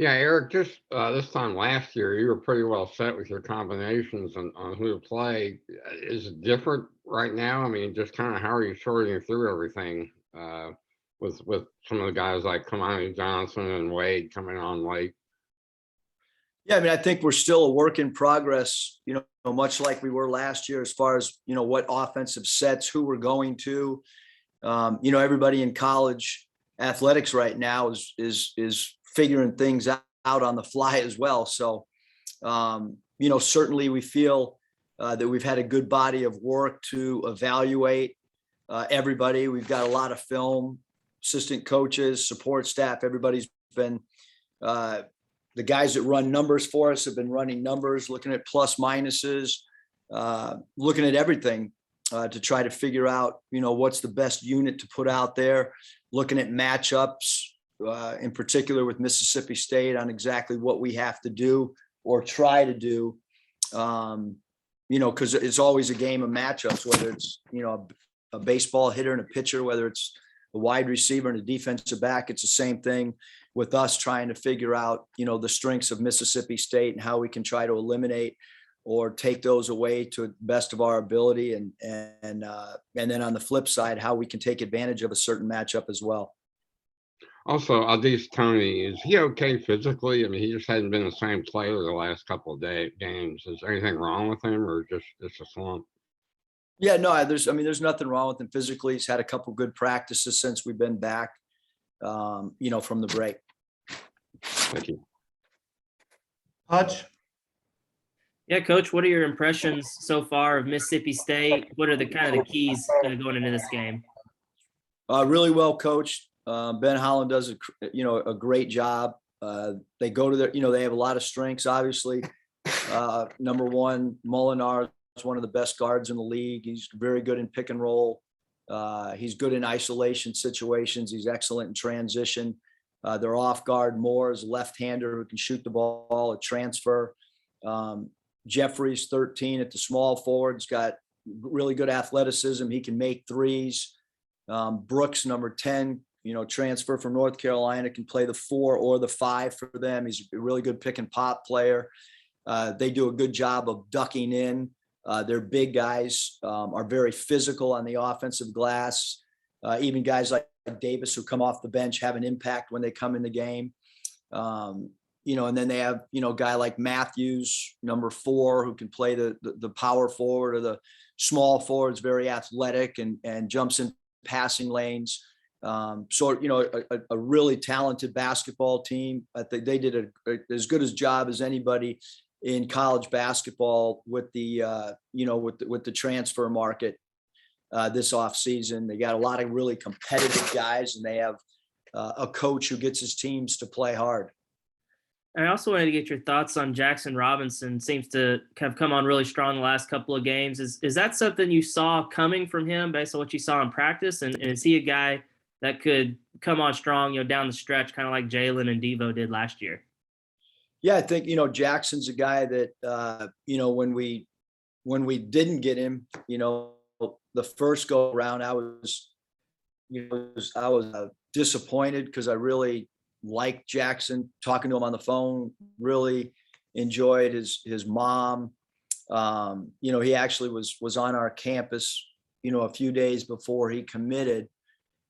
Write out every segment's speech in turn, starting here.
Yeah, Eric, just this time last year, you were pretty well set with your combinations on who to play. Is it different right now? I mean, just kind of how are you sorting through everything with some of the guys like Kamani Johnson and Wade coming on late? Yeah, I mean, I think we're still a work in progress, much like we were last year as far as, what offensive sets, who we're going to. Everybody in college athletics right now is figuring things out on the fly as well. So, certainly we feel that we've had a good body of work to evaluate everybody. We've got a lot of film, assistant coaches, support staff. Everybody's been the guys that run numbers for us have been running numbers, looking at plus minuses, looking at everything to try to figure out, what's the best unit to put out there, looking at matchups, in particular with Mississippi State on exactly what we have to do or try to do, because it's always a game of matchups, whether it's, a baseball hitter and a pitcher, whether it's a wide receiver and a defensive back. It's the same thing with us trying to figure out, the strengths of Mississippi State and how we can try to eliminate or take those away to the best of our ability. And then on the flip side, how we can take advantage of a certain matchup as well. Also, Adis Tony, is he okay physically? I mean, he just hadn't been the same player the last couple of games. Is there anything wrong with him, or just it's a slump? Yeah, no, there's nothing wrong with him physically. He's had a couple good practices since we've been back, from the break. Thank you. Hutch? Yeah, Coach, what are your impressions so far of Mississippi State? What are the kind of the keys going into this game? Really well coached. Ben Holland does a great job. They go to they have a lot of strengths, obviously. Number one, Molinar is one of the best guards in the league. He's very good in pick and roll. He's good in isolation situations. He's excellent in transition. Their off guard Moore is a left-hander who can shoot the ball, a transfer. Jeffrey's 13 at the small forward. He's got really good athleticism. He can make threes. Brooks, number 10, transfer from North Carolina, can play the 4 or the 5 for them. He's a really good pick and pop player. They do a good job of ducking in. Their big guys are very physical on the offensive glass. Even guys like Davis who come off the bench have an impact when they come in the game. And then they have, a guy like Matthews, number 4, who can play the power forward or the small forward. Is very athletic and jumps in passing lanes. A really talented basketball team. I think they did as good a job as anybody in college basketball with the with the transfer market this offseason. They got a lot of really competitive guys, and they have a coach who gets his teams to play hard. I also wanted to get your thoughts on Jackson Robinson. Seems to have come on really strong the last couple of games. Is that something you saw coming from him based on what you saw in practice? And is he a guy that could come on strong, down the stretch, kind of like Jalen and Devo did last year? Yeah, I think, Jackson's a guy that, when we didn't get him, the first go around, I was disappointed because I really liked Jackson, talking to him on the phone, really enjoyed his mom. He actually was on our campus, a few days before he committed.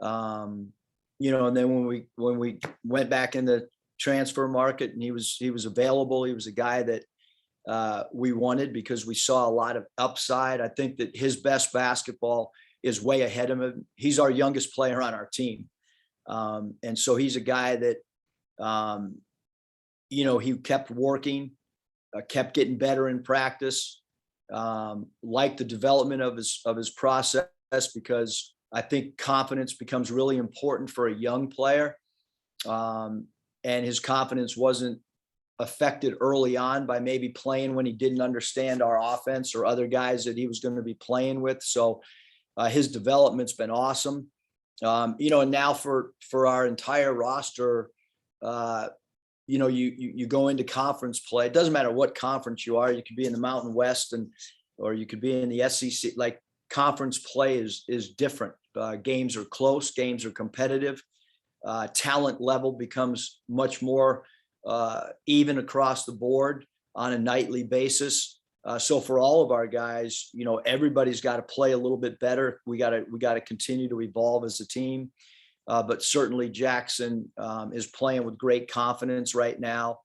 And then when we went back in the transfer market and he was available, he was a guy that we wanted because we saw a lot of upside. I think that his best basketball is way ahead of him. He's our youngest player on our team. And so he's a guy that, he kept working, kept getting better in practice, liked the development of his process, because I think confidence becomes really important for a young player. And his confidence wasn't affected early on by maybe playing when he didn't understand our offense or other guys that he was going to be playing with. So his development's been awesome. And now for our entire roster, you go into conference play. It doesn't matter what conference you are. You could be in the Mountain West or you could be in the SEC. Like, conference play is different. Games are close. Games are competitive. Talent level becomes much more even across the board on a nightly basis. So for all of our guys, you know, everybody's got to play a little bit better. We got to continue to evolve as a team. But certainly Jackson is playing with great confidence right now.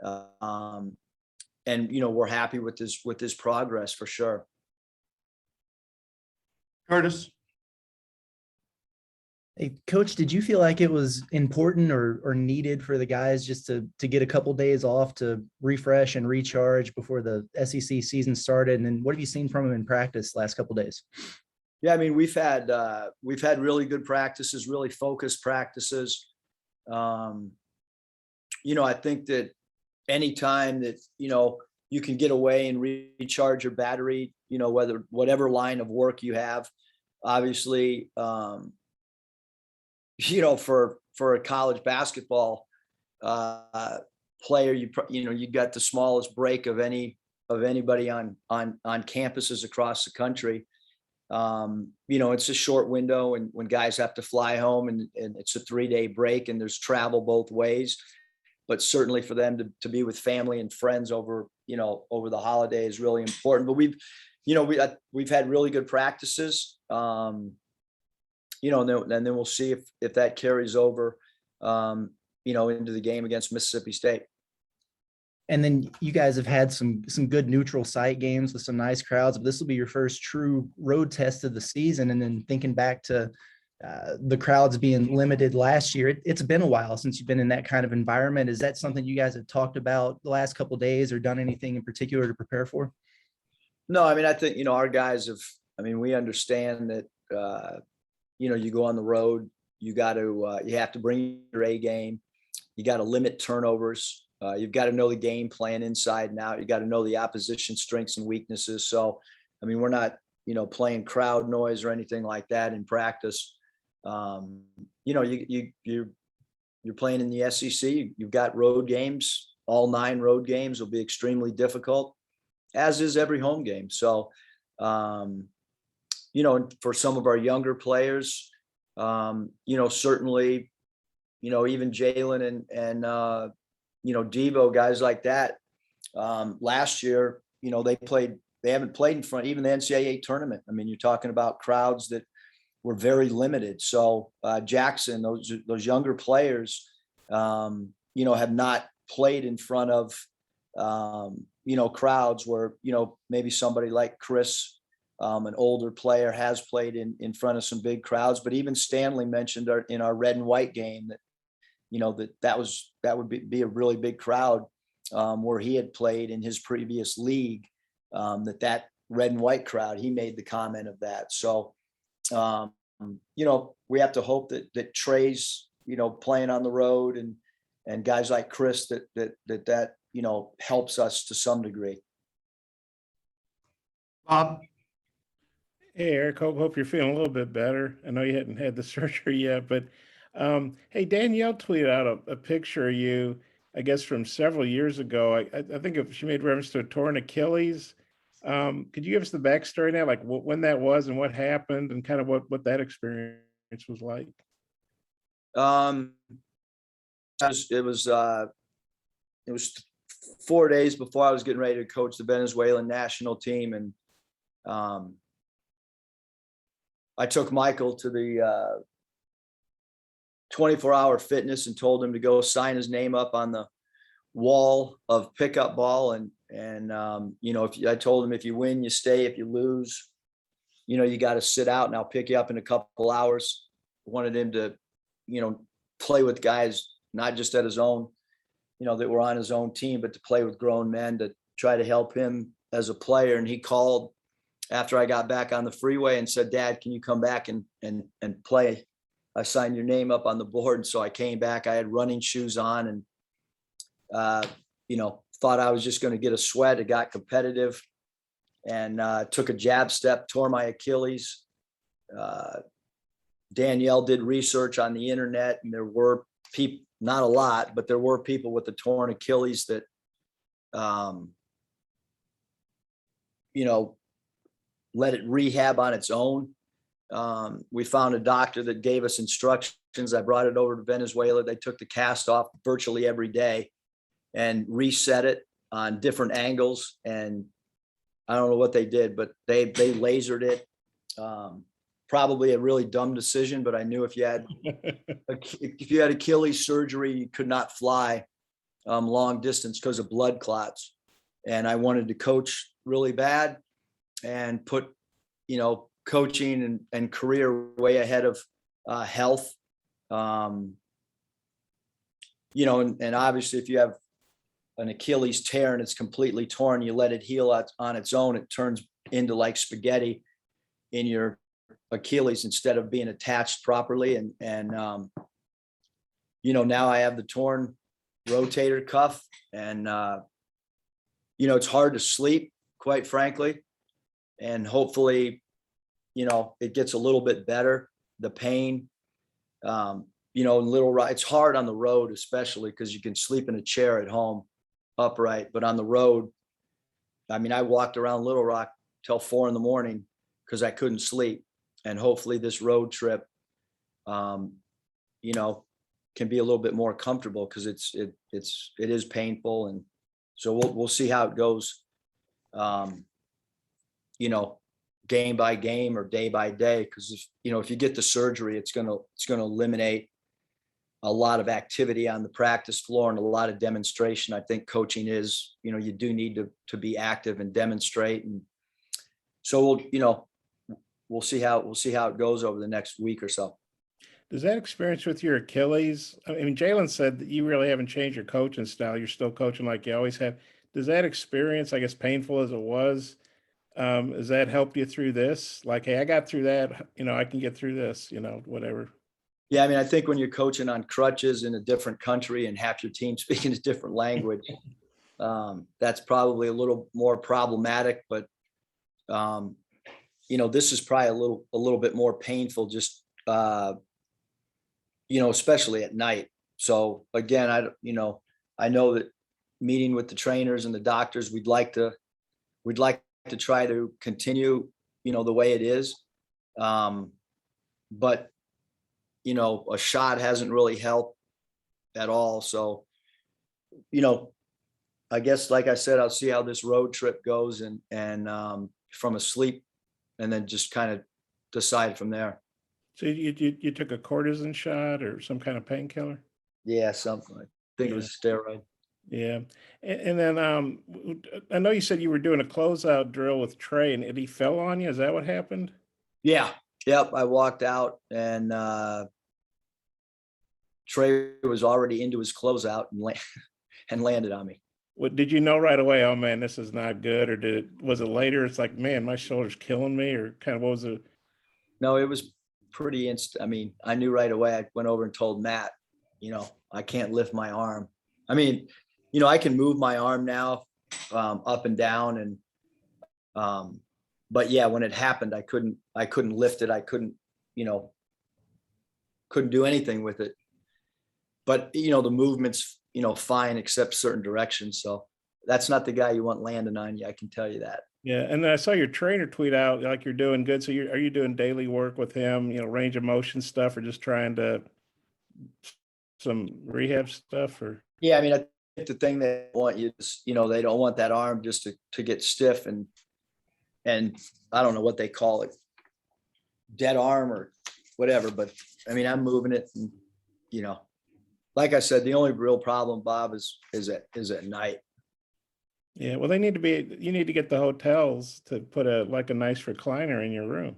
And, you know, we're happy with this progress for sure. Curtis. Hey, Coach, did you feel like it was important or needed for the guys just to get a couple days off to refresh and recharge before the SEC season started? And then what have you seen from them in practice last couple days? Yeah, I mean, we've had really good practices, really focused practices. You know, I think that anytime that, you know, you can get away and recharge your battery, you know, whatever line of work you have, obviously, you know, for a college basketball player, you know, you got the smallest break of anybody on campuses across the country. You know, it's a short window, and when guys have to fly home, and it's a 3-day break, and there's travel both ways. But certainly for them to be with family and friends over the holiday is really important. But we've had really good practices. You know, and then we'll see if that carries over, you know, into the game against Mississippi State. And then you guys have had some good neutral site games with some nice crowds, but this will be your first true road test of the season. And then thinking back to the crowds being limited last year, it's been a while since you've been in that kind of environment. Is that something you guys have talked about the last couple of days, or done anything in particular to prepare for? No, I mean, I think, you know, our guys we understand that, you know, you go on the road, you have to bring your A game. You got to limit turnovers. You've got to know the game plan inside and out. You got to know the opposition strengths and weaknesses. So, I mean, we're not, you know, playing crowd noise or anything like that in practice. You know, you're playing in the SEC. You've got road games. All 9 road games will be extremely difficult, as is every home game. So, you know, for some of our younger players, you know, certainly, you know, even Jalen and you know, Devo, guys like that. Last year, you know, they haven't played in front, even the NCAA tournament. I mean, you're talking about crowds that were very limited. So Jackson, those younger players, you know, have not played in front of, you know, crowds where, you know, maybe somebody like Chris, an older player, has played in front of some big crowds. But even Stanley mentioned in our red and white game that, you know, that would be a really big crowd where he had played in his previous league, that red and white crowd, he made the comment of that. So, you know, we have to hope that Trey's, you know, playing on the road and guys like Chris, that, you know, helps us to some degree. Bob. Hey, Eric, hope you're feeling a little bit better. I know you hadn't had the surgery yet, but hey, Danielle tweeted out a picture of you, I guess, from several years ago. I think she made reference to a torn Achilles. Could you give us the backstory now, like when that was and what happened and kind of what that experience was like? It was 4 days before I was getting ready to coach the Venezuelan national team. And I took Michael to the 24-hour fitness and told him to go sign his name up on the wall of pickup ball. And you know, I told him, if you win, you stay. If you lose, you know, you got to sit out, and I'll pick you up in a couple hours. I wanted him to, you know, play with guys, not just at his own, you know, that were on his own team, but to play with grown men, to try to help him as a player. And he called after I got back on the freeway and said, "Dad, can you come back and play? I signed your name up on the board." And so I came back. I had running shoes on, and you know, thought I was just going to get a sweat. It got competitive, and took a jab step, tore my Achilles. Danielle did research on the internet, and there were people, not a lot, but there were people with the torn Achilles that, you know, let it rehab on its own. We found a doctor that gave us instructions. I brought it over to Venezuela. They took the cast off virtually every day. and reset it on different angles. And I don't know what they did, but they lasered it. Probably a really dumb decision, but I knew if you had Achilles surgery, you could not fly long distance because of blood clots. And I wanted to coach really bad and put, coaching and career way ahead of health. And obviously if you have an Achilles tear and it's completely torn, you let it heal on its own, it turns into like spaghetti in your Achilles instead of being attached properly. And now I have the torn rotator cuff, and it's hard to sleep, quite frankly. And hopefully, it gets a little bit better. The pain, it's hard on the road, especially because you can sleep in a chair at home upright, but on the road, I walked around Little Rock till 4 a.m. because I couldn't sleep. And hopefully this road trip, can be a little bit more comfortable, because it is painful. And so we'll see how it goes, game by game or day by day. Because if you get the surgery, it's gonna eliminate a lot of activity on the practice floor and a lot of demonstration. I think coaching is, you do need to be active and demonstrate. And so we'll see how it goes over the next week or so. Does that experience with your Achilles? Jalen said that you really haven't changed your coaching style. You're still coaching like you always have. Does that experience, I guess, painful as it was, has that helped you through this? Like, hey, I got through that, I can get through this, whatever. Yeah, I think when you're coaching on crutches in a different country and half your team speaking a different language, that's probably a little more problematic. But this is probably a little bit more painful, just especially at night. So again, I know that meeting with the trainers and the doctors, we'd like to try to continue, the way it is. But a shot hasn't really helped at all. So, I guess, like I said, I'll see how this road trip goes and from a sleep, and then just kind of decide from there. So you took a cortisone shot or some kind of painkiller? Yeah, something. I think it was a steroid. Yeah. And then I know you said you were doing a closeout drill with Trey and he fell on you. Is that what happened? Yeah. Yep. I walked out and Trey was already into his closeout and landed on me. What did you know right away? Oh man, this is not good. Or was it later? It's like, man, my shoulder's killing me, or kind of what was it? No, it was pretty instant. I knew right away. I went over and told Matt, I can't lift my arm. I can move my arm now, up and down, and but yeah, when it happened, I couldn't lift it. I couldn't do anything with it. But the movement's fine except certain directions. So that's not the guy you want landing on you. I can tell you that. Yeah, and I saw your trainer tweet out like you're doing good. So are you doing daily work with him? Range of motion stuff, or just trying to some rehab stuff? Or yeah, I think the thing they want you is, they don't want that arm just to get stiff and I don't know what they call it, dead arm or whatever. But I'm moving it, and like I said, the only real problem, Bob, is at night. Yeah, well, you need to get the hotels to put a nice recliner in your room.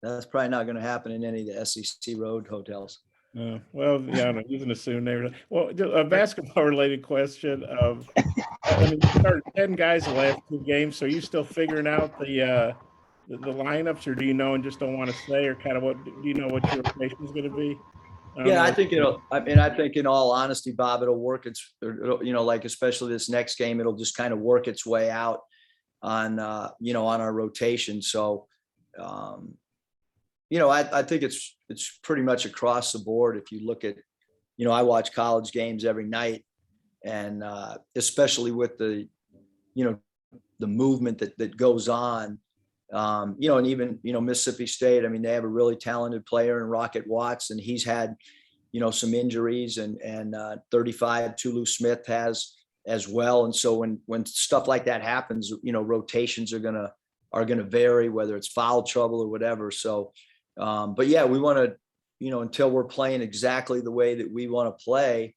That's probably not going to happen in any of the SEC road hotels. Well, yeah, you can assume they were. Well, a basketball related question you started 10 guys the last 2 games. So are you still figuring out the lineups, or do you know and just don't want to say, or kind of what do you know what your rotation is going to be? Yeah, I think I think in all honesty, Bob, it'll work. Like especially this next game, it'll just kind of work its way out on our rotation. So, I think it's pretty much across the board. If you look at, I watch college games every night, and especially with the movement that goes on, and even, Mississippi State, they have a really talented player in Rocket Watts, and he's had, some injuries, and 35 Tulu Smith has, as well. And so when stuff like that happens, rotations are gonna vary, whether it's foul trouble or whatever. So, but yeah, we want to, until we're playing exactly the way that we want to play,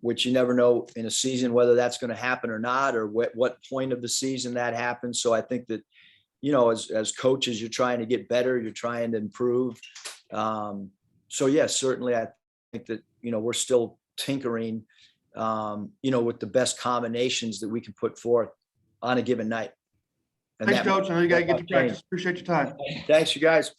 which you never know in a season whether that's going to happen or not, or what point of the season that happens. So I think that, as coaches, you're trying to get better, you're trying to improve. So yeah, certainly I think that, we're still tinkering, with the best combinations that we can put forth on a given night. And Thanks, that- Coach. I know you got to get to that practice. changed. Appreciate your time. Thanks, you guys.